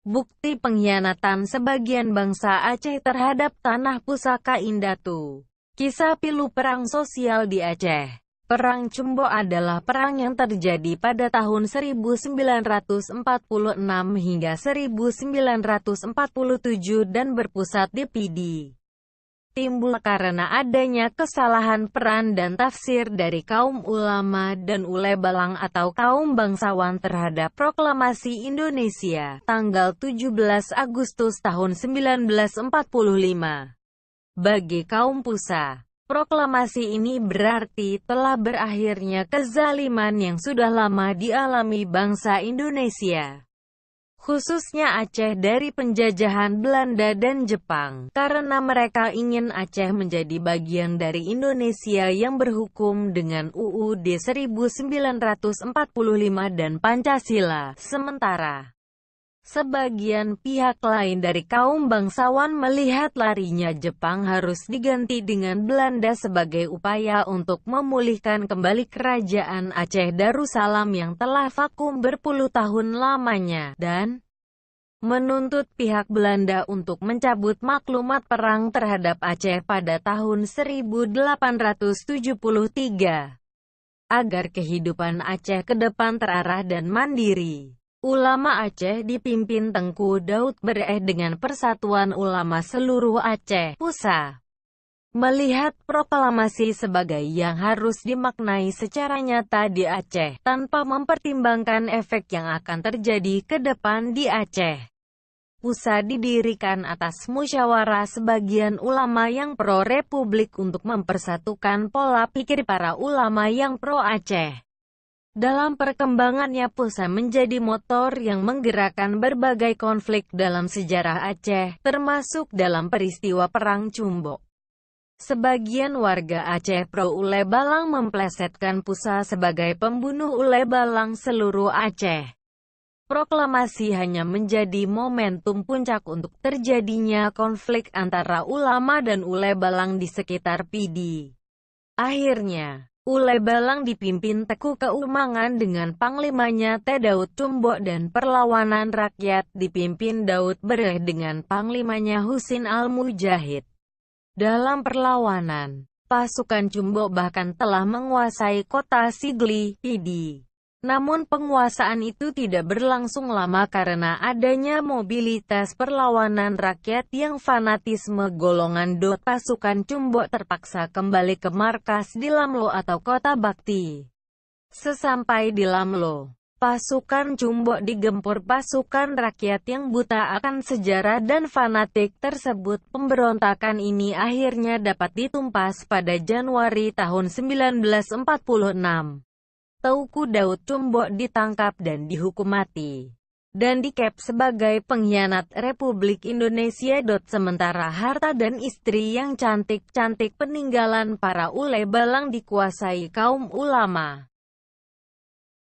Bukti pengkhianatan sebagian bangsa Aceh terhadap tanah pusaka Indatu. Kisah pilu perang sosial di Aceh. Perang Cumbo adalah perang yang terjadi pada tahun 1946 hingga 1947 dan berpusat di Pidi. Timbul karena adanya kesalahan peran dan tafsir dari kaum ulama dan ulebalang atau kaum bangsawan terhadap Proklamasi Indonesia, tanggal 17 Agustus tahun 1945. Bagi kaum Pusa, proklamasi ini berarti telah berakhirnya kezaliman yang sudah lama dialami bangsa Indonesia, khususnya Aceh dari penjajahan Belanda dan Jepang, karena mereka ingin Aceh menjadi bagian dari Indonesia yang berhukum dengan UUD 1945 dan Pancasila. Sementara sebagian pihak lain dari kaum bangsawan melihat larinya Jepang harus diganti dengan Belanda sebagai upaya untuk memulihkan kembali kerajaan Aceh Darussalam yang telah vakum berpuluh tahun lamanya, dan menuntut pihak Belanda untuk mencabut maklumat perang terhadap Aceh pada tahun 1873, agar kehidupan Aceh ke depan terarah dan mandiri. Ulama Aceh dipimpin Tengku Daud Bereh dengan Persatuan Ulama Seluruh Aceh, PUSA, melihat proklamasi sebagai yang harus dimaknai secara nyata di Aceh, tanpa mempertimbangkan efek yang akan terjadi ke depan di Aceh. PUSA didirikan atas musyawarah sebagian ulama yang pro-republik untuk mempersatukan pola pikir para ulama yang pro-Aceh. Dalam perkembangannya PUSA menjadi motor yang menggerakkan berbagai konflik dalam sejarah Aceh, termasuk dalam peristiwa Perang Cumbo. Sebagian warga Aceh pro-ulebalang memplesetkan PUSA sebagai pembunuh ulebalang seluruh Aceh. Proklamasi hanya menjadi momentum puncak untuk terjadinya konflik antara ulama dan ulebalang di sekitar Pidi. Akhirnya, ulebalang dipimpin Teku Keumangan dengan panglimanya T. Daud Cumbo dan perlawanan rakyat dipimpin Daud Bereh dengan panglimanya Husin Al-Mujahid. Dalam perlawanan, pasukan Cumbo bahkan telah menguasai kota Sigli, Pidi. Namun penguasaan itu tidak berlangsung lama karena adanya mobilitas perlawanan rakyat yang fanatisme golongan dot. Pasukan Cumbo terpaksa kembali ke markas di Lamlo atau kota Bakti. Sesampai di Lamlo, pasukan Cumbo digempur pasukan rakyat yang buta akan sejarah dan fanatik tersebut. Pemberontakan ini akhirnya dapat ditumpas pada Januari tahun 1946. Teuku Daud Cumbo ditangkap dan dihukum mati, dan dikep sebagai pengkhianat Republik Indonesia. Sementara harta dan istri yang cantik-cantik peninggalan para ulebalang dikuasai kaum ulama.